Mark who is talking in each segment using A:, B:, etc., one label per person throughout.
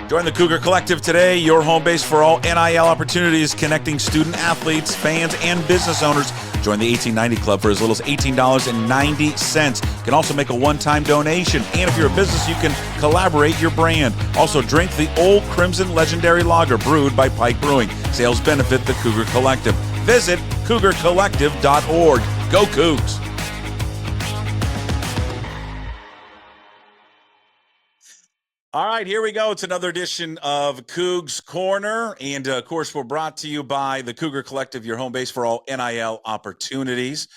A: Join the Cougar Collective today, your home base for all NIL opportunities, connecting student athletes, fans, and business owners. Join the 1890 Club for as little as $18.90. You can also make a one-time donation. And if you're a business, you can collaborate your brand. Also, drink the Old Crimson Legendary Lager brewed by Pike Brewing. Sales benefit the Cougar Collective. Visit cougarcollective.org. Go Cougs! All right, here we go. It's another edition of Cougs Corner. And, of course, we're brought to you by the Cougar Collective, your home base for all NIL opportunities.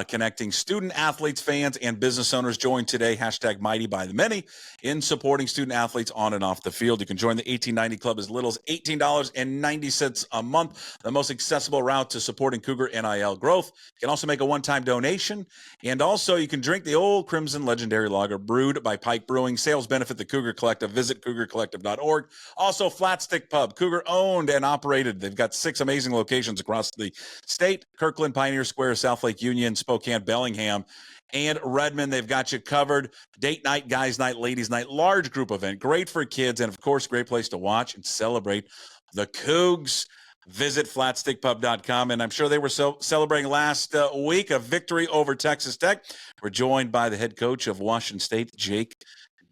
A: Connecting student athletes, fans, and business owners. Join today, hashtag Mighty by the Many, in supporting student athletes on and off the field. You can join the 1890 Club as little as $18.90 a month, the most accessible route to supporting Cougar NIL growth. You can also make a one-time donation. And also, you can drink the Old Crimson Legendary Lager brewed by Pike Brewing. Sales benefit the Cougar Collective. Visit cougarcollective.org. Also, Flat Stick Pub, Cougar owned and operated. They've got 6 amazing locations across the state: Kirkland, Pioneer Square, South Lake Union, Spokane, Bellingham, and Redmond. They've got you covered. Date night, guys night, ladies night, large group event, great for kids, and of course, great place to watch and celebrate the Cougs. Visit flatstickpub.com, and I'm sure they were celebrating last week a victory over Texas Tech. We're joined by the head coach of Washington State, Jake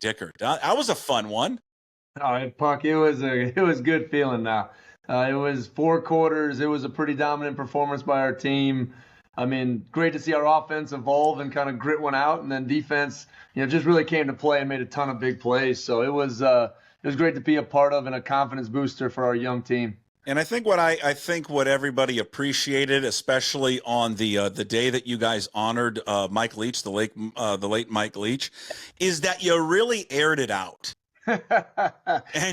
A: Dickert. That was a fun one.
B: All right, Puck, it was good feeling now. It was 4 quarters. It was a pretty dominant performance by our team. I mean, great to see our offense evolve and kind of grit one out, and then defense, just really came to play and made a ton of big plays. So it was great to be a part of and a confidence booster for our young team.
A: And I think what everybody appreciated, especially on the day that you guys honored Mike Leach, the late Mike Leach, is that you really aired it out. And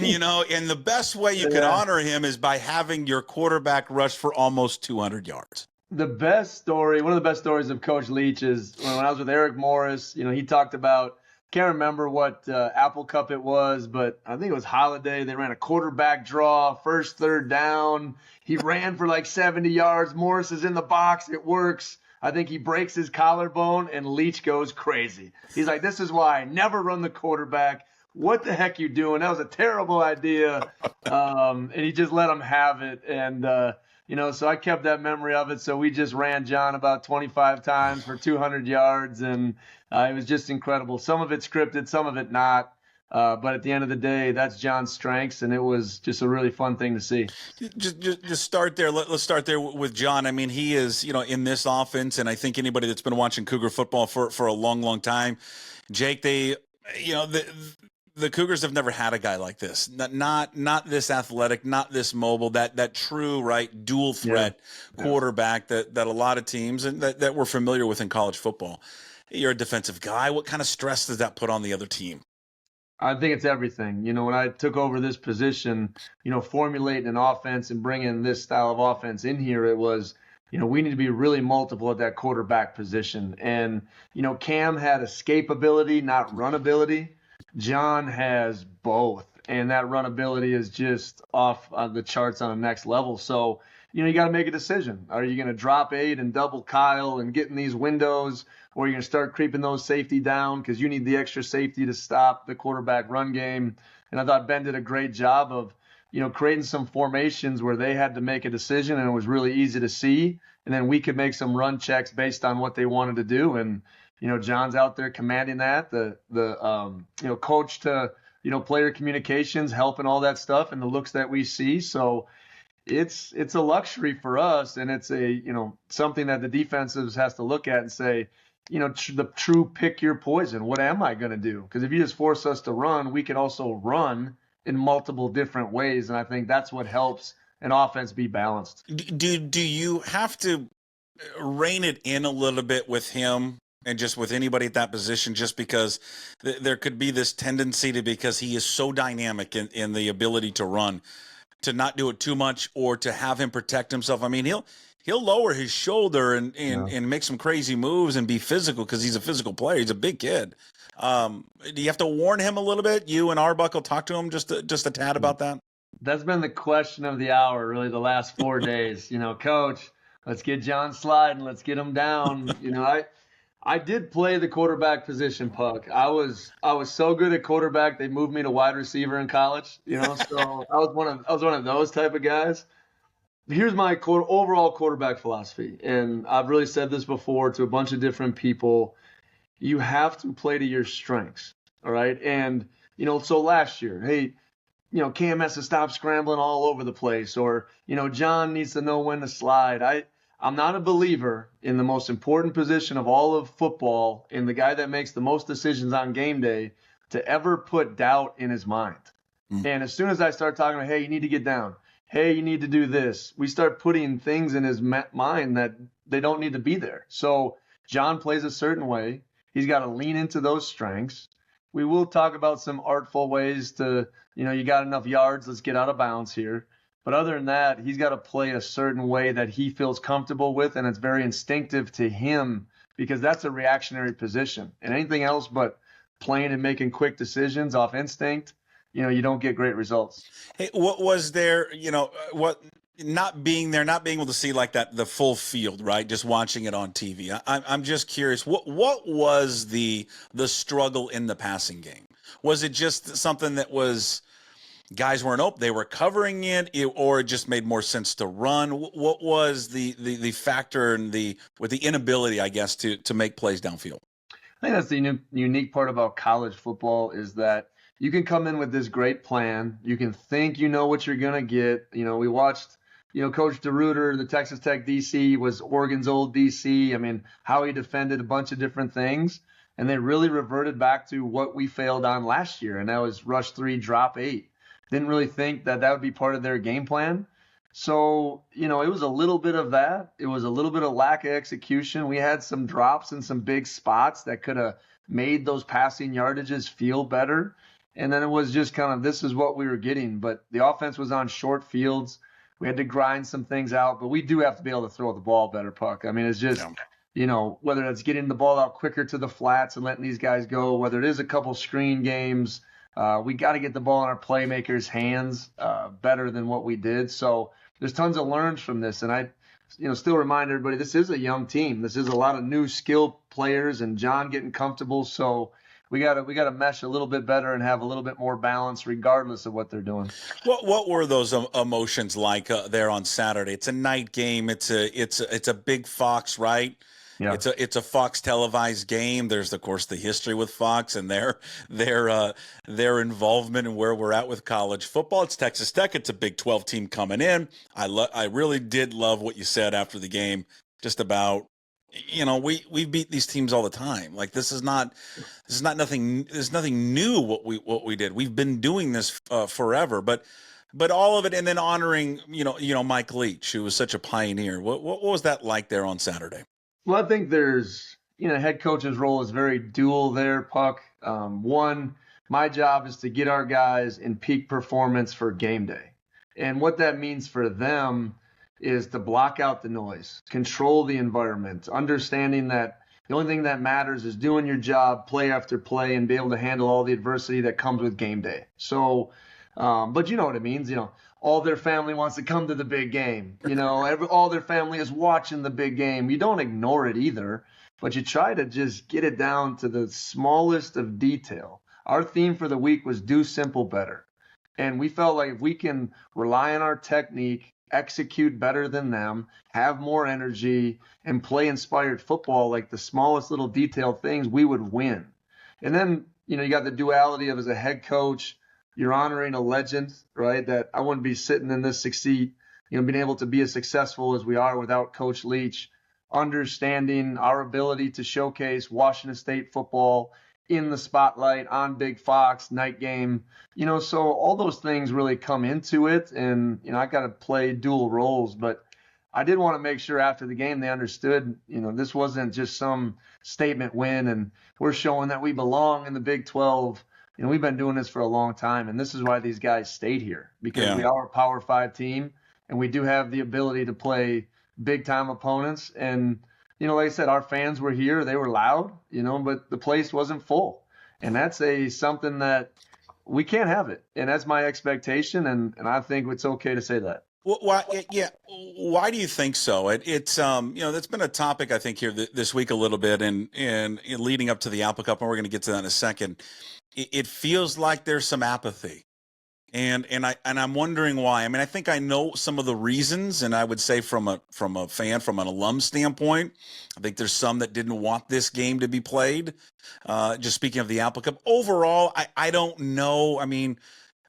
A: and the best way you could honor him is by having your quarterback rush for almost 200 yards.
B: One of the best stories of Coach Leach is when I was with Eric Morris. He talked about, can't remember what Apple Cup it was, but I think it was Holiday. They ran a quarterback draw, first, third down. He ran for like 70 yards. Morris is in the box. It works. I think he breaks his collarbone, and Leach goes crazy. He's like, this is why I never run the quarterback. What the heck you doing? That was a terrible idea. And he just let him have it. And, so I kept that memory of it. So we just ran John about 25 times for 200 yards, and it was just incredible. Some of it scripted, some of it not. But at the end of the day, that's John's strengths, and it was just a really fun thing to see.
A: Just start there. Let's start there with John. I mean, he is, in this offense, and I think anybody that's been watching Cougar football for a long, long time, Jake, the Cougars have never had a guy like this. Not this athletic, not this mobile, that true, dual threat quarterback that a lot of teams and that we're familiar with in college football. You're a defensive guy. What kind of stress does that put on the other team?
B: I think it's everything. When I took over this position, formulating an offense and bringing this style of offense in here, it was, we need to be really multiple at that quarterback position. And, Cam had escape ability, not run ability. John has both, and that run ability is just off the charts on the next level. So, you got to make a decision. Are you going to drop 8 and double Kyle and get in these windows, or are you going to start creeping those safety down because you need the extra safety to stop the quarterback run game? And I thought Ben did a great job of, creating some formations where they had to make a decision, and it was really easy to see. And then we could make some run checks based on what they wanted to do. And John's out there commanding that, the coach to, player communications, helping all that stuff and the looks that we see. So it's a luxury for us, and it's something that the defensives has to look at and say, the true pick your poison. What am I going to do? Because if you just force us to run, we can also run in multiple different ways. And I think that's what helps an offense be balanced.
A: Do you have to rein it in a little bit with him? And just with anybody at that position, just because there could be this tendency to, because he is so dynamic in the ability to run, to not do it too much or to have him protect himself. I mean, he'll lower his shoulder and make some crazy moves and be physical because he's a physical player. He's a big kid. Do you have to warn him a little bit? You and Arbuckle talk to him just a tad about that?
B: That's been the question of the hour, really, the last 4 days. Coach, let's get John sliding. Let's get him down. I did play the quarterback position, Puck. I was so good at quarterback they moved me to wide receiver in college. So I was one of those type of guys. Here's my overall quarterback philosophy, and I've really said this before to a bunch of different people. You have to play to your strengths, all right? And so last year, hey, Cam has to stop scrambling all over the place, or John needs to know when to slide. I'm not a believer in the most important position of all of football, in the guy that makes the most decisions on game day, to ever put doubt in his mind. And as soon as I start talking about, hey, you need to get down, hey, you need to do this, we start putting things in his mind that they don't need to be there. So John plays a certain way. He's got to lean into those strengths. We will talk about some artful ways to, you got enough yards, let's get out of bounds here. But other than that, he's got to play a certain way that he feels comfortable with, and it's very instinctive to him, because that's a reactionary position. And anything else but playing and making quick decisions off instinct, you don't get great results.
A: Hey, what was there, what not being there, not being able to see like that, the full field, right? Just watching it on TV. I'm just curious, what was the struggle in the passing game? Was it just something that was guys weren't open, they were covering it, or it just made more sense to run? What was the factor and with the inability, I guess, to make plays downfield?
B: I think that's the unique part about college football, is that you can come in with this great plan. You can think you know what you're going to get. We watched, Coach DeRuiter, the Texas Tech DC, was Oregon's old DC. I mean, how he defended a bunch of different things. And they really reverted back to what we failed on last year, and that was rush 3, drop 8. Didn't really think that would be part of their game plan. So, it was a little bit of that. It was a little bit of lack of execution. We had some drops in some big spots that could have made those passing yardages feel better. And then it was just kind of, this is what we were getting. But the offense was on short fields. We had to grind some things out. But we do have to be able to throw the ball better, Puck. I mean, it's just, whether it's getting the ball out quicker to the flats and letting these guys go, whether it is a couple screen games, we got to get the ball in our playmakers' hands better than what we did. So there's tons of learns from this. And I still remind everybody, this is a young team. This is a lot of new skill players, and John getting comfortable. So we got to mesh a little bit better and have a little bit more balance regardless of what they're doing.
A: What were those emotions like there on Saturday? It's a night game. It's a big Fox, right?
B: Yeah.
A: It's a Fox televised game. There's of course the history with Fox and their involvement in where we're at with college football. It's Texas Tech. It's a Big 12 team coming in. I really did love what you said after the game, just about, we beat these teams all the time. Like this is not nothing. There's nothing new what we did. We've been doing this forever, but all of it, and then honoring Mike Leach, who was such a pioneer. What was that like there on Saturday?
B: Well, I think there's, head coach's role is very dual there, Puck. One, my job is to get our guys in peak performance for game day. And what that means for them is to block out the noise, control the environment, understanding that the only thing that matters is doing your job play after play and be able to handle all the adversity that comes with game day. So, but you know what it means, all their family wants to come to the big game. All their family is watching the big game. You don't ignore it either, but you try to just get it down to the smallest of detail. Our theme for the week was do simple better. And we felt like if we can rely on our technique, execute better than them, have more energy, and play inspired football, like the smallest little detailed things, we would win. And then, you got the duality of, as a head coach, you're honoring a legend, right? That I wouldn't be sitting in this seat, being able to be as successful as we are without Coach Leach, understanding our ability to showcase Washington State football in the spotlight on Big Fox, night game, so all those things really come into it. And, I got to play dual roles, but I did want to make sure after the game they understood, this wasn't just some statement win and we're showing that we belong in the Big 12. We've been doing this for a long time, and this is why these guys stayed here, because we are a Power 5 team, and we do have the ability to play big-time opponents. And, like I said, our fans were here. They were loud, but the place wasn't full. And that's something that we can't have it. And that's my expectation, and I think it's okay to say that.
A: Yeah. Why do you think so? It's that's been a topic I think here this week a little bit, and leading up to the Apple Cup, and we're going to get to that in a second. It feels like there's some apathy. And I'm wondering why. I mean, I think I know some of the reasons, and I would say from a fan, from an alum standpoint, I think there's some that didn't want this game to be played. Just speaking of the Apple Cup, overall, I don't know. I mean,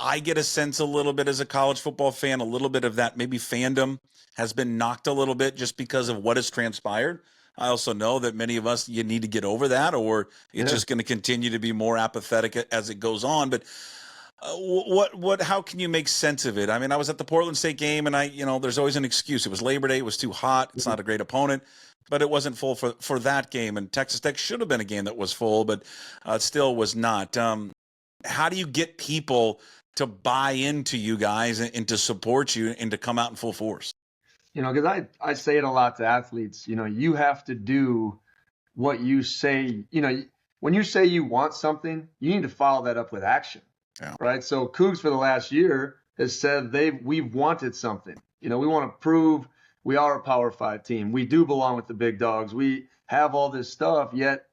A: I get a sense a little bit as a college football fan, a little bit of that maybe fandom has been knocked a little bit just because of what has transpired. I also know that many of us, you need to get over that, or it's just going to continue to be more apathetic as it goes on. But how can you make sense of it? I mean, I was at the Portland State game, and there's always an excuse. It was Labor Day. It was too hot. It's not a great opponent, but it wasn't full for that game. And Texas Tech should have been a game that was full, but it still was not. How do you get people to buy into you guys and to support you and to come out in full force?
B: Because I say it a lot to athletes, you have to do what you say. When you say you want something, you need to follow that up with action.
A: Yeah.
B: Right. So Cougs for the last year has said we've wanted something. We want to prove we are a Power 5 team. We do belong with the big dogs. We have all this stuff, yet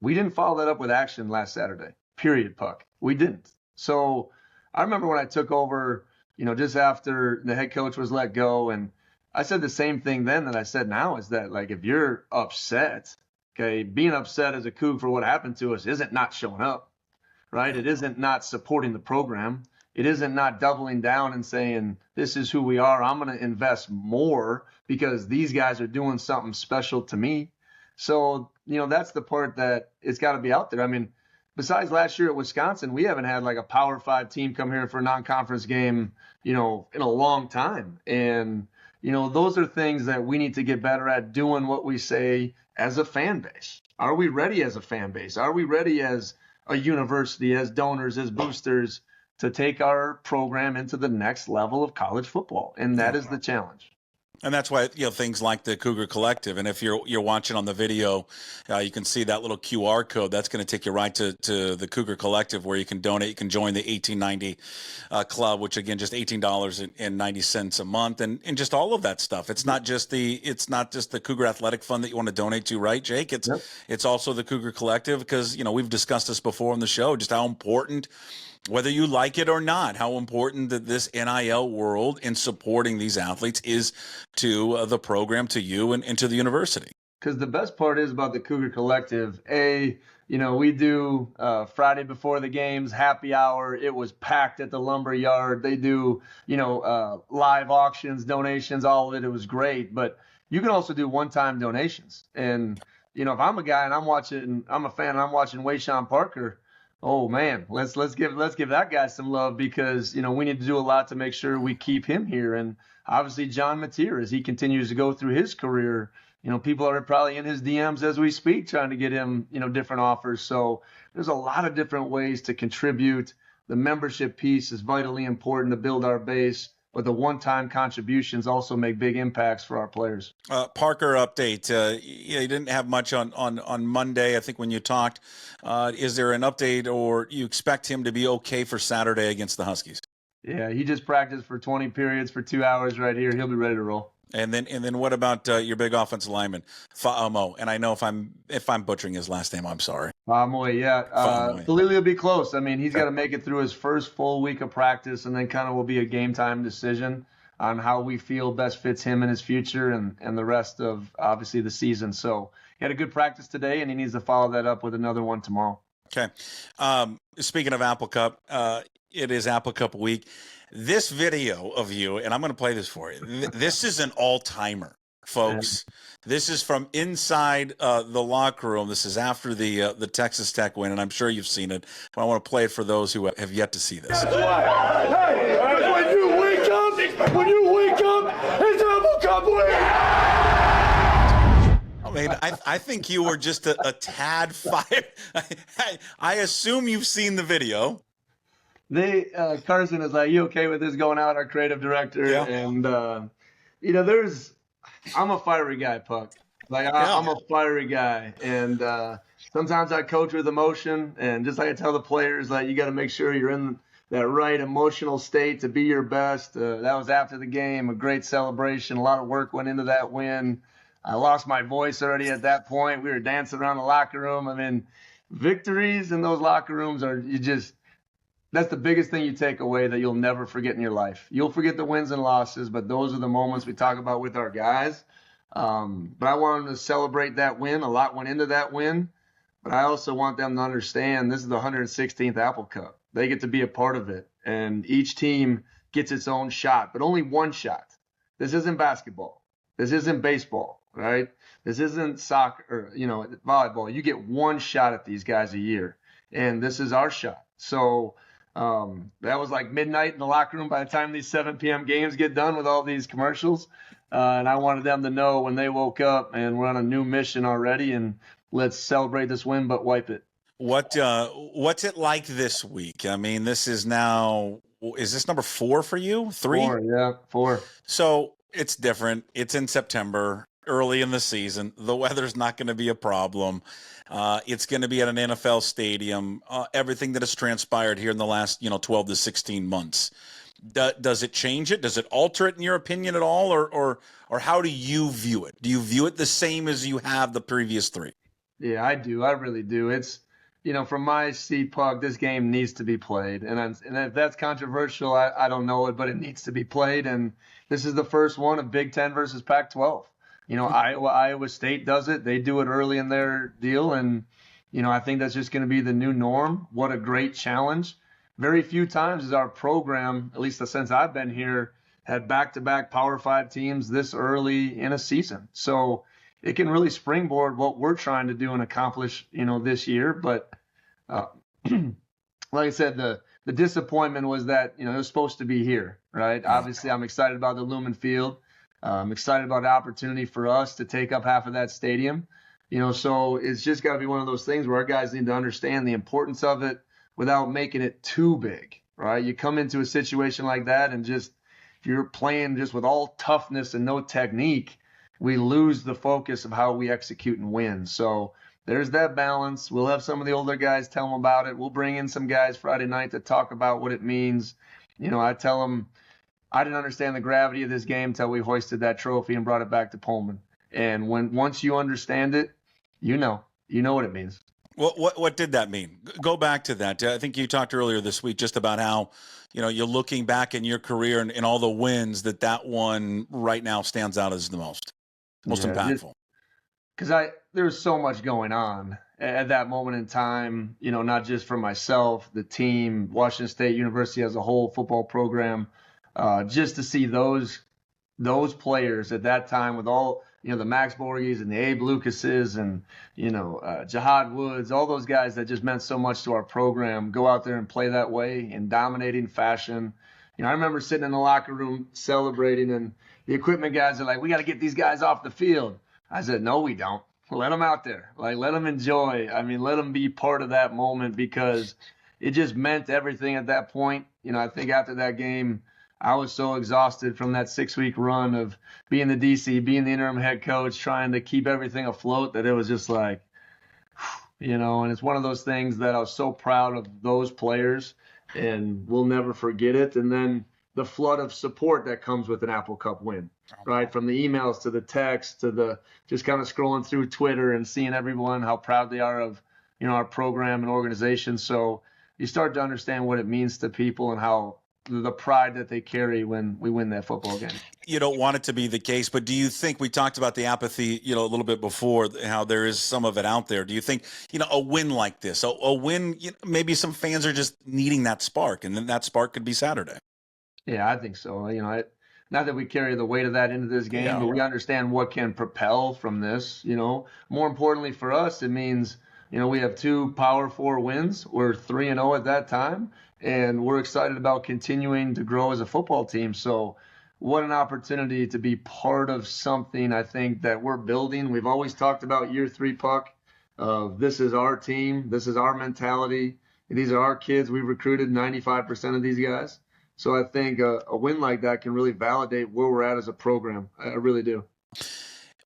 B: we didn't follow that up with action last Saturday. Period, Puck. We didn't. So I remember when I took over, just after the head coach was let go, and I said the same thing then that I said now, is that, like, if you're upset, okay, being upset as a Coug for what happened to us isn't not showing up. Right? It isn't not supporting the program. It isn't not doubling down and saying, this is who we are. I'm going to invest more because these guys are doing something special to me. So, that's the part that it's got to be out there. I mean, besides last year at Wisconsin, we haven't had like a Power 5 team come here for a non-conference game, in a long time. And, those are things that we need to get better at doing what we say as a fan base. Are we ready as a fan base? Are we ready as a university, as donors, as boosters, to take our program into the next level of college football? And that is the challenge.
A: And that's why, things like the Cougar Collective. And if you're watching on the video, you can see that little QR code. That's going to take you right to the Cougar Collective, where you can donate. You can join the 1890 club, which, again, just $18.90 a month, and just all of that stuff. It's not just the Cougar Athletic Fund that you want to donate to, right, Jake? It's also the Cougar Collective, because we've discussed this before on the show, just how important, whether you like it or not, how important that this NIL world in supporting these athletes is to the program, to you, and to the university.
B: Because the best part is about the Cougar Collective, we do Friday before the games, happy hour. It was packed at the lumber yard. They do, live auctions, donations, all of it. It was great. But you can also do one-time donations. And, if I'm a guy and I'm a fan and I'm watching Wayshawn Parker, oh man, let's give that guy some love, because we need to do a lot to make sure we keep him here. And obviously John Mateer, as he continues to go through his career, people are probably in his DMs as we speak trying to get him different offers. So there's a lot of different ways to contribute. The membership piece is vitally important to build our base, but the one-time contributions also make big impacts for our players.
A: Parker update. You didn't have much on Monday, I think, when you talked. Is there an update, or you expect him to be okay for Saturday against the Huskies?
B: Yeah, he just practiced for 20 periods for 2 hours right here. He'll be ready to roll.
A: And then what about your big offensive lineman, Fa'amo? And I know if I'm butchering his last name, I'm sorry.
B: Fa'amo, yeah. Falili will be close. I mean, he's got to make it through his first full week of practice, and then kind of will be a game time decision on how we feel best fits him in his future and the rest of, obviously, the season. So he had a good practice today, and he needs to follow that up with another one tomorrow.
A: Okay. Speaking of Apple Cup, it is Apple Cup week. This video of you, and I'm going to play this for you. This is an all-timer, folks. This is from inside the locker room. This is after the Texas Tech win, and I'm sure you've seen it. But I want to play it for those who have yet to see this.
C: Hey, when you wake up, it's Apple Cup week.
A: I mean, I think you were just a tad fired. I assume you've seen the video.
B: Carson is like, you okay with this going out, our creative director?
A: Yeah.
B: And, I'm a fiery guy, Puck. I'm a fiery guy. And sometimes I coach with emotion. And just like I tell the players, like, you got to make sure you're in that right emotional state to be your best. That was after the game, a great celebration. A lot of work went into that win. I lost my voice already at that point. We were dancing around the locker room. I mean, victories in those locker rooms that's the biggest thing you take away that you'll never forget in your life. You'll forget the wins and losses, but those are the moments we talk about with our guys. But I want them to celebrate that win. A lot went into that win, but I also want them to understand this is the 116th Apple Cup. They get to be a part of it, and each team gets its own shot, but only one shot. This isn't basketball. This isn't baseball, right? This isn't soccer or, volleyball. You get one shot at these guys a year, and this is our shot. So that was like midnight in the locker room by the time these 7 p.m. games get done with all these commercials. And I wanted them to know when they woke up and we're on a new mission already, and let's celebrate this win, but wipe it.
A: What's it like this week? I mean, is this number 4 for you? 3?
B: 4, yeah, 4.
A: So it's different. It's in September, early in the season. The weather's not going to be a problem. It's going to be at an NFL stadium. Everything that has transpired here in the last, 12 to 16 months. Does it change it? Does it alter it in your opinion at all? Or how do you view it? Do you view it the same as you have the previous 3?
B: Yeah, I do. I really do. It's, from my seat, Puck, this game needs to be played. And if that's controversial, I don't know it, but it needs to be played. And this is the first one of Big Ten versus Pac-12. Iowa State does it. They do it early in their deal. And, I think that's just going to be the new norm. What a great challenge. Very few times has our program, at least since I've been here, had back-to-back Power 5 teams this early in a season. So it can really springboard what we're trying to do and accomplish, this year. But like I said, the disappointment was that, it was supposed to be here, right? Obviously, I'm excited about the Lumen Field. I'm excited about the opportunity for us to take up half of that stadium. So it's just got to be one of those things where our guys need to understand the importance of it without making it too big, right? You come into a situation like that and if you're playing just with all toughness and no technique, we lose the focus of how we execute and win. So there's that balance. We'll have some of the older guys tell them about it. We'll bring in some guys Friday night to talk about what it means. I tell them I didn't understand the gravity of this game until we hoisted that trophy and brought it back to Pullman. And once you understand it, you know what it means.
A: What did that mean? Go back to that. I think you talked earlier this week just about how, you're looking back in your career and all the wins that one right now stands out as the most impactful.
B: Because there's so much going on at that moment in time, not just for myself, the team, Washington State University as a whole football program, just to see those players at that time with all, the Max Borges and the Abe Lucases and, Jihad Woods, all those guys that just meant so much to our program, go out there and play that way in dominating fashion. I remember sitting in the locker room celebrating, and the equipment guys are like, we got to get these guys off the field. I said, no, we don't. Let them out there. Let them enjoy. Let them be part of that moment, because it just meant everything at that point. I think after that game, I was so exhausted from that 6-week run of being the DC, being the interim head coach, trying to keep everything afloat, that it was just like, and it's one of those things that I was so proud of those players, and we'll never forget it. And then the flood of support that comes with an Apple Cup win, right? From the emails to the text to the just kind of scrolling through Twitter and seeing everyone, how proud they are of, our program and organization. So you start to understand what it means to people and how the pride that they carry when we win that football game.
A: You don't want it to be the case, but do you think, we talked about the apathy, a little bit before, how there is some of it out there. Do you think, a win like this, a win, maybe some fans are just needing that spark, and then that spark could be Saturday?
B: Yeah, I think so. Not that we carry the weight of that into this game, but we understand what can propel from this. More importantly for us, it means, we have 2 Power 4 wins. We're 3-0 at that time, and we're excited about continuing to grow as a football team. So what an opportunity to be part of something, I think, that we're building. We've always talked about year 3, Puck. This is our team. This is our mentality. These are our kids. We've recruited 95% of these guys. So I think a win like that can really validate where we're at as a program. I really do.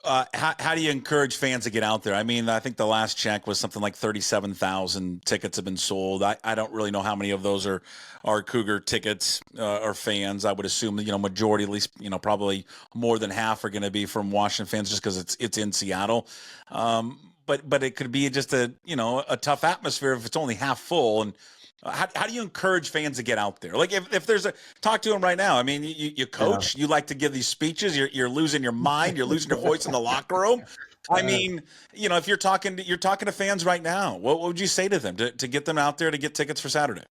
A: How do you encourage fans to get out there? I mean, I think the last check was something like 37,000 tickets have been sold. I don't really know how many of those are Cougar tickets or fans. I would assume, majority, at least, probably more than half are going to be from Washington fans just because it's in Seattle. But it could be just a tough atmosphere if it's only half full. And how do you encourage fans to get out there? Like if there's talk to them right now. I mean, you coach, you like to give these speeches, you're losing your mind, you're losing your voice in the locker room. I mean, if you're talking to fans right now, what would you say to them to get them out there to get tickets for Saturday?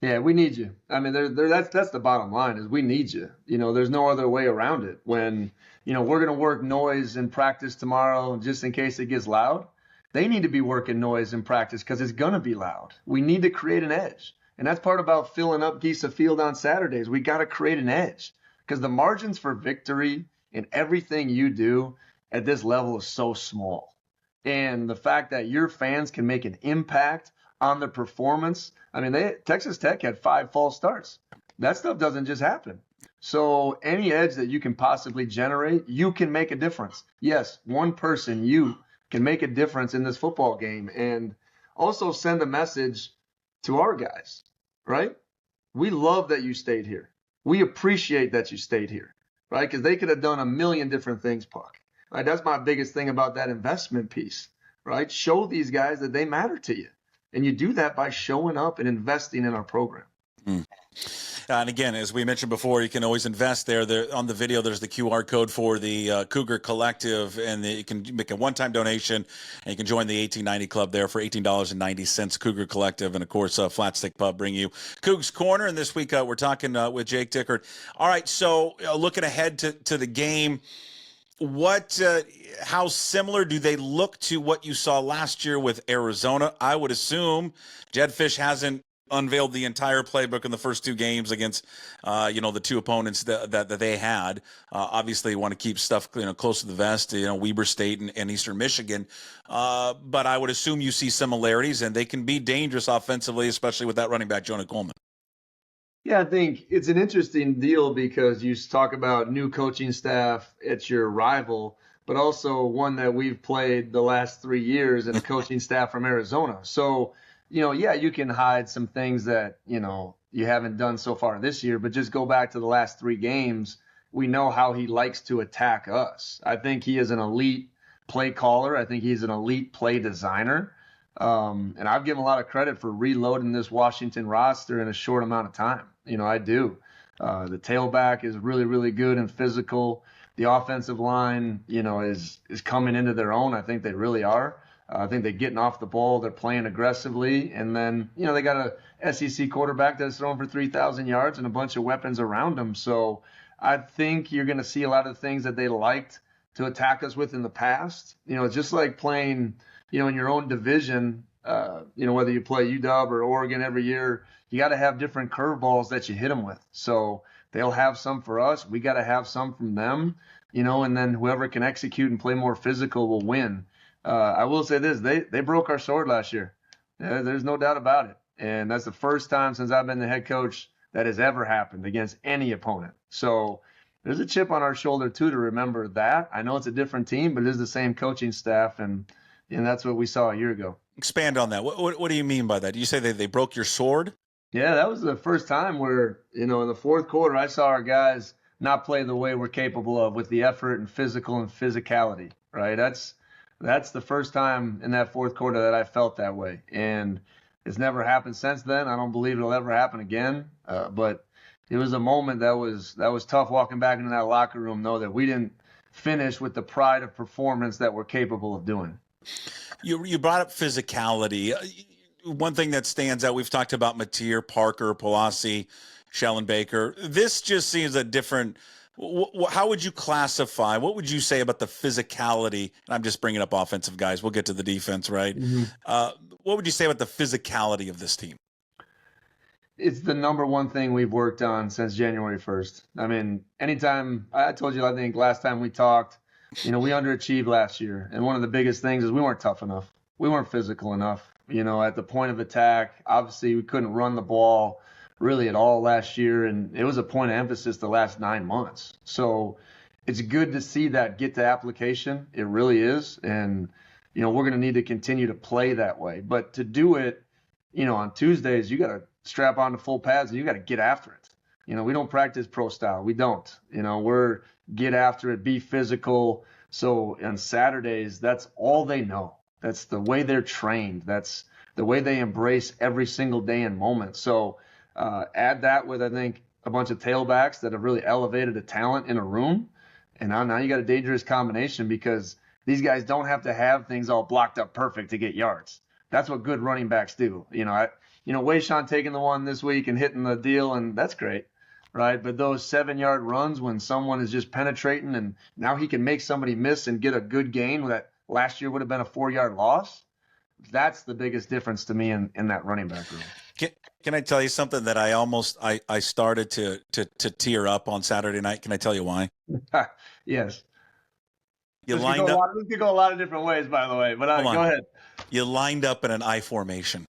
B: Yeah, we need you. I mean, that's the bottom line is we need you. There's no other way around it. When, we're going to work noise in practice tomorrow just in case it gets loud. They need to be working noise in practice because it's going to be loud. We need to create an edge. And that's part about filling up Gisa Field on Saturdays. We got to create an edge because the margins for victory in everything you do at this level is so small. And the fact that your fans can make an impact on the performance. I mean, Texas Tech had 5 false starts. That stuff doesn't just happen. So any edge that you can possibly generate, you can make a difference. Yes, one person, you can make a difference in this football game and also send a message to our guys, right? We love that you stayed here. We appreciate that you stayed here, right? Because they could have done a million different things, Puck. Right? That's my biggest thing about that investment piece, right? Show these guys that they matter to you. And you do that by showing up and investing in our program.
A: And again, as we mentioned before, you can always invest there. On the video, there's the QR code for the Cougar Collective, and you can make a one-time donation, and you can join the 1890 Club there for $18.90, Cougar Collective. And, of course, Flat Stick Pub bring you Cougs Corner. And this week we're talking with Jake Dickert. All right, so looking ahead to the game, how similar do they look to what you saw last year with Arizona? I would assume Jed Fish hasn't unveiled the entire playbook in the first 2 games against, the 2 opponents that they had. Obviously, you want to keep stuff, close to the vest, Weber State and Eastern Michigan. But I would assume you see similarities, and they can be dangerous offensively, especially with that running back, Jonah Coleman.
B: Yeah, I think it's an interesting deal because you talk about new coaching staff. It's your rival, but also one that we've played the last 3 years and a coaching staff from Arizona. So, you can hide some things that, you haven't done so far this year, but just go back to the last 3 games. We know how he likes to attack us. I think he is an elite play caller. I think he's an elite play designer. And I've given a lot of credit for reloading this Washington roster in a short amount of time. I do. The tailback is really, really good and physical. The offensive line, is coming into their own. I think they really are. I think they're getting off the ball. They're playing aggressively. And then, they got a SEC quarterback that's thrown for 3,000 yards and a bunch of weapons around them. So I think you're going to see a lot of things that they liked to attack us with in the past. It's just like playing, in your own division, whether you play UW or Oregon every year, you got to have different curveballs that you hit them with. So they'll have some for us. We got to have some from them, and then whoever can execute and play more physical will win. I will say this, they broke our sword last year. There's no doubt about it. And that's the first time since I've been the head coach that has ever happened against any opponent. So there's a chip on our shoulder, too, to remember that. I know it's a different team, but it is the same coaching staff, and that's what we saw a year ago.
A: Expand on that. What do you mean by that? Do you say they broke your sword?
B: Yeah, that was the first time where, in the fourth quarter, I saw our guys not play the way we're capable of with the effort and physical and physicality, right? That's the first time in that fourth quarter that I felt that way. And it's never happened since then. I don't believe it'll ever happen again. But it was a moment that was tough walking back into that locker room, though, that we didn't finish with the pride of performance that we're capable of doing.
A: You brought up physicality. One thing that stands out, we've talked about Mateer, Parker, Pelosi, Schellenbaker. This just seems a different – how would you classify, what would you say about the physicality? And I'm just bringing up offensive guys. We'll get to the defense, right? Mm-hmm. What would you say about the physicality of this team?
B: It's the number one thing we've worked on since January 1st. I mean, anytime – I told you, I think last time we talked, we underachieved last year. And one of the biggest things is we weren't tough enough. We weren't physical enough. At the point of attack, obviously we couldn't run the ball really at all last year, and it was a point of emphasis the last 9 months. So it's good to see that get to application. It really is. And, you know, we're going to need to continue to play that way. But to do it, you know, on Tuesdays, you got to strap on the full pads and you got to get after it. You know, we don't practice pro style. We don't. You know, we're get after it, be physical. So on Saturdays, that's all they know. That's the way they're trained. That's the way they embrace every single day and moment. So add that with, I think, a bunch of tailbacks that have really elevated a talent in a room. And now you got a dangerous combination because these guys don't have to have things all blocked up perfect to get yards. That's what good running backs do. You know, Wayshawn taking the one this week and hitting the deal, and that's great, right? But those 7-yard runs when someone is just penetrating and now he can make somebody miss and get a good gain that last year would have been a 4-yard loss, that's the biggest difference to me in that running back room.
A: Can I tell you something that I started to tear up on Saturday night? Can I tell you why?
B: Yes.
A: You
B: This
A: lined up.
B: could go a lot of different ways, by the way, but go ahead.
A: You lined up in an I formation.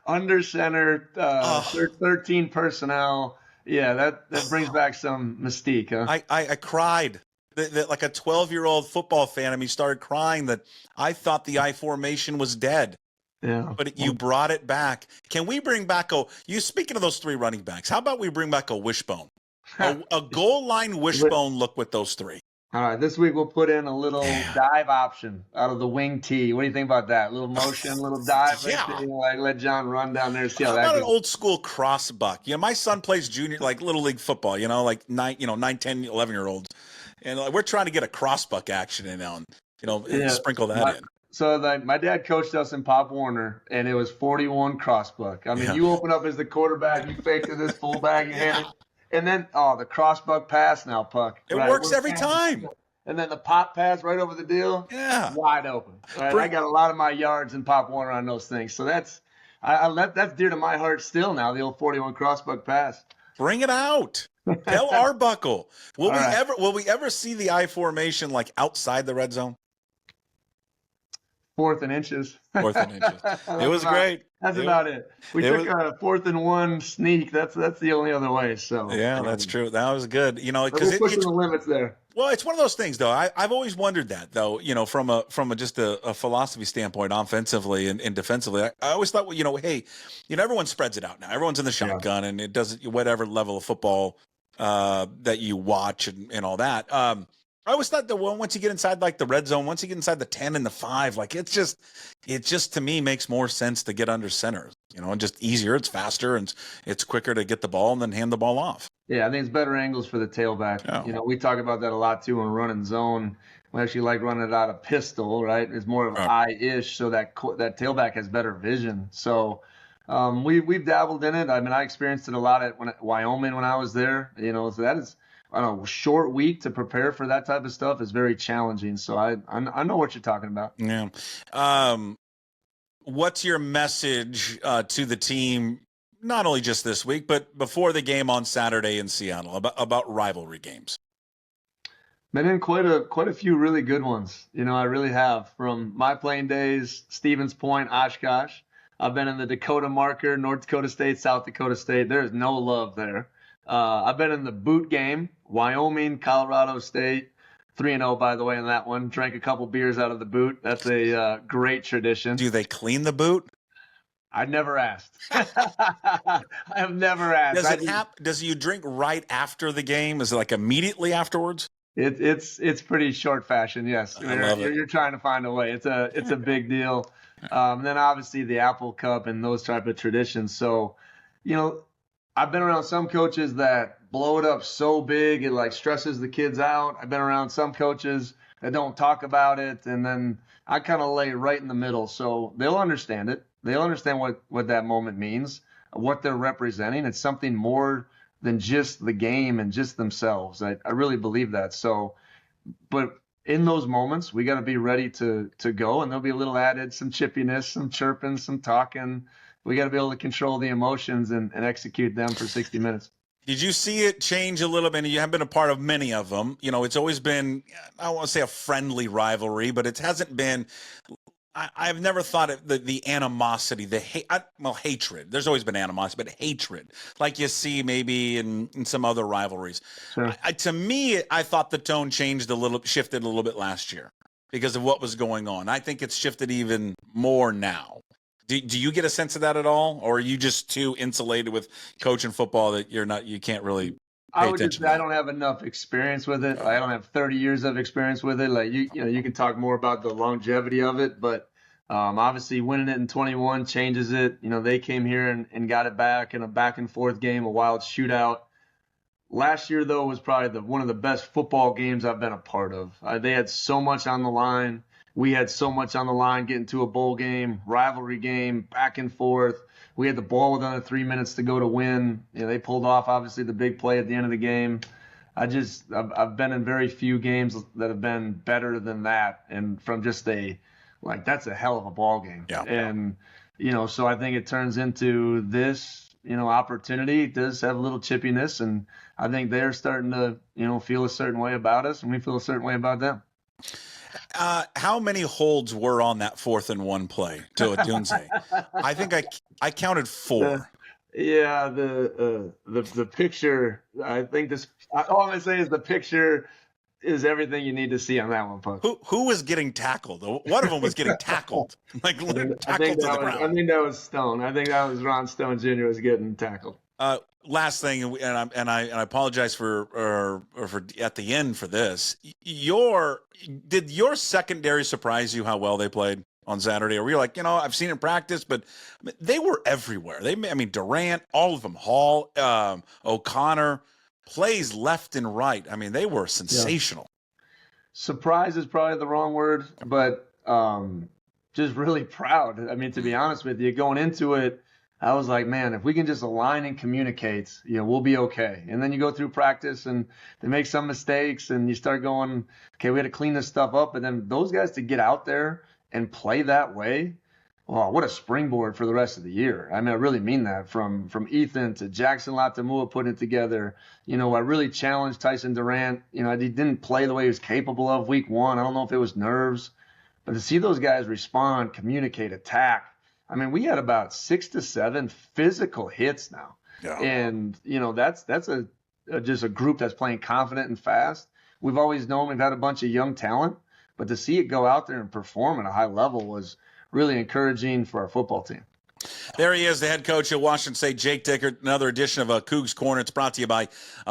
B: Under center, 13 personnel. Yeah, that brings back some mystique, huh?
A: I cried. Like a 12-year-old football fan, I mean, started crying that I thought the I formation was dead.
B: Yeah.
A: But you brought it back. Can we bring back speaking of those 3 running backs, how about we bring back a wishbone? A goal line wishbone look with those 3.
B: All right, this week we'll put in a little dive option out of the wing tee. What do you think about that? A little motion, a little dive.
A: Yeah.
B: Like let John run down there and see how that
A: about
B: goes.
A: An old school cross buck? You know, my son plays junior, like little league football, you know, like 9, 10, 11-year-olds. And we're trying to get a cross buck action in now and, and sprinkle that in.
B: So my dad coached us in Pop Warner, and it was 41 cross buck. I mean, you open up as the quarterback, you fake to this fullback, you hand it. And then, the cross buck pass now, Puck.
A: It works every time.
B: And then the pop pass right over the deal.
A: Yeah.
B: Wide open. Right? I got a lot of my yards in Pop Warner on those things. So that's dear to my heart still now, the old 41 cross buck pass.
A: Bring it out. Tell Arbuckle. Will we ever see the I formation like outside the red zone?
B: 4th and inches.
A: 4th and inches. It was great.
B: That's about it. We took a 4th and 1 sneak. That's the only other way. So
A: yeah, that's true. That was good. You know, because
B: we're pushing the limits there.
A: Well, it's one of those things, though. I've always wondered that, though. You know, from just a philosophy standpoint, offensively and defensively. I always thought, hey, everyone spreads it out now. Everyone's in the shotgun, and it doesn't whatever level of football that you watch and all that. I always thought that once you get inside like the red zone, once you get inside the 10 and the 5, like it just to me makes more sense to get under center, and just easier. It's faster and it's quicker to get the ball and then hand the ball off.
B: Yeah, I think it's better angles for the tailback. Oh. We talk about that a lot too when we're running zone. We actually like running it out of pistol, right? It's more of eye-ish, so that tailback has better vision. So we've dabbled in it. I mean, I experienced it a lot at Wyoming when I was there. So that is. I don't know, a short week to prepare for that type of stuff is very challenging. So I know what you're talking about.
A: Yeah. What's your message to the team, not only just this week, but before the game on Saturday in Seattle about rivalry games?
B: Been in quite a few really good ones. I really have. From my playing days, Stevens Point, Oshkosh. I've been in the Dakota marker, North Dakota State, South Dakota State. There's no love there. I've been in the boot game, Wyoming, Colorado State, 3-0, by the way, in that one. Drank a couple beers out of the boot. That's a great tradition.
A: Do they clean the boot?
B: I never asked. I have never asked.
A: Does you drink right after the game? Is it like immediately afterwards?
B: It's pretty short fashion, yes. You're trying to find a way. It's a big deal. And then obviously the Apple Cup and those type of traditions. So, I've been around some coaches that blow it up so big it like stresses the kids out. I've been around some coaches that don't talk about it, and then I kind of lay right in the middle. So they'll understand it. They'll understand what that moment means, what they're representing. It's something more than just the game and just themselves. I really believe that. So, but in those moments, we got to be ready to go, and there'll be a little added, some chippiness, some chirping, some talking. We got to be able to control the emotions and execute them for 60 minutes.
A: Did you see it change a little bit? You have been a part of many of them. It's always been, I don't want to say a friendly rivalry, but it hasn't been I've never thought of the animosity, the hatred. There's always been animosity, but hatred, like you see maybe in some other rivalries.
B: Sure.
A: To me, I thought the tone shifted a little bit last year because of what was going on. I think it's shifted even more now. Do you get a sense of that at all, or are you just too insulated with coaching football that you can't really?
B: I would just say I don't have enough experience with it. I don't have 30 years of experience with it. Like you know, you can talk more about the longevity of it, but obviously winning it in 21 changes it. You know, they came here and got it back in a back and forth game, a wild shootout. Last year though was probably one of the best football games I've been a part of. They had so much on the line. We had so much on the line getting to a bowl game, rivalry game, back and forth. We had the ball with under 3 minutes to go to win. You know, they pulled off, obviously, the big play at the end of the game. I've been in very few games that have been better than that. And from just that's a hell of a ball game.
A: Yeah.
B: And, you know, so I think it turns into this, you know, opportunity. It does have a little chippiness. And I think they're starting to, you know, feel a certain way about us, and we feel a certain way about them.
A: How many holds were on that 4th and 1 play to Odunze? I think I counted 4.
B: Yeah, the picture. I think all I'm gonna say is the picture is everything you need to see on that one, Puck.
A: Who was getting tackled? One of them was getting tackled, tackled to the ground.
B: I think that was Stone. I think that was Ron Stone Jr. was getting tackled.
A: Last thing, and I apologize for at the end for this. Did your secondary surprise you how well they played on Saturday? Or were you like, you know, I've seen it in practice, but they were everywhere. Durant, all of them, Hall, O'Connor, plays left and right. I mean, they were sensational.
B: Yeah. Surprise is probably the wrong word, but just really proud. I mean, to be honest with you, going into it, I was like, man, if we can just align and communicate, you know, we'll be okay. And then you go through practice and they make some mistakes and you start going, okay, we had to clean this stuff up. And then those guys to get out there and play that way, oh, what a springboard for the rest of the year. I mean, I really mean that. From Ethan to Jackson Latamua putting it together. You know, I really challenged Tyson Durant. You know, he didn't play the way he was capable of week 1. I don't know if it was nerves. But to see those guys respond, communicate, attack, I mean, we had about 6 to 7 physical hits now.
A: Yeah.
B: And, you know, that's just a group that's playing confident and fast. We've always known we've had a bunch of young talent, but to see it go out there and perform at a high level was really encouraging for our football team.
A: There he is, the head coach at Washington State, Jake Dickert. Another edition of Cougs Corner. It's brought to you by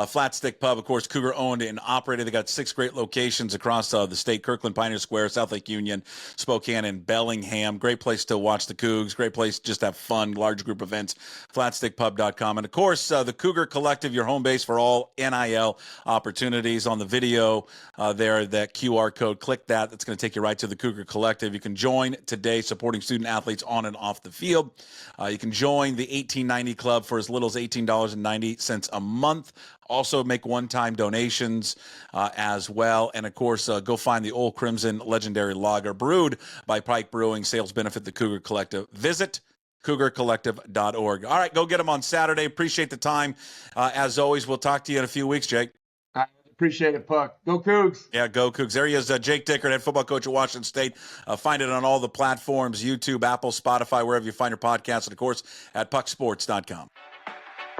A: Flat Stick Pub. Of course, Cougar owned and operated. They got 6 great locations across the state: Kirkland, Pioneer Square, South Lake Union, Spokane, and Bellingham. Great place to watch the Cougs. Great place to just have fun, large group events. FlatStickPub.com. And, of course, the Cougar Collective, your home base for all NIL opportunities. On the video there, that QR code, click that. That's going to take you right to the Cougar Collective. You can join today supporting student-athletes on and off the field. You can join the 1890 Club for as little as $18.90 a month. Also make one-time donations as well. And, of course, go find the Old Crimson Legendary Lager brewed by Pike Brewing. Sales benefit the Cougar Collective. Visit CougarCollective.org. All right, go get them on Saturday. Appreciate the time. As always, we'll talk to you in a few weeks, Jake.
B: I appreciate it, Puck. Go Cougs.
A: Yeah, go Cougs. There he is, Jake Dickert, head football coach at Washington State. Find it on all the platforms, YouTube, Apple, Spotify, wherever you find your podcasts, and, of course, at pucksports.com.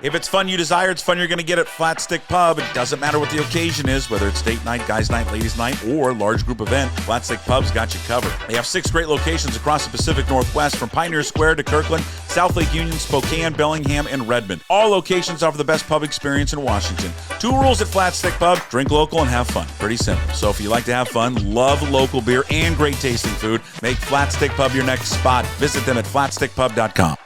A: If it's fun you desire, it's fun you're going to get at Flat Stick Pub. It doesn't matter what the occasion is, whether it's date night, guys night, ladies night, or large group event, Flat Stick Pub's got you covered. They have 6 great locations across the Pacific Northwest, from Pioneer Square to Kirkland, South Lake Union, Spokane, Bellingham, and Redmond. All locations offer the best pub experience in Washington. 2 rules at Flat Stick Pub: drink local and have fun. Pretty simple. So if you like to have fun, love local beer, and great tasting food, make Flat Stick Pub your next spot. Visit them at flatstickpub.com.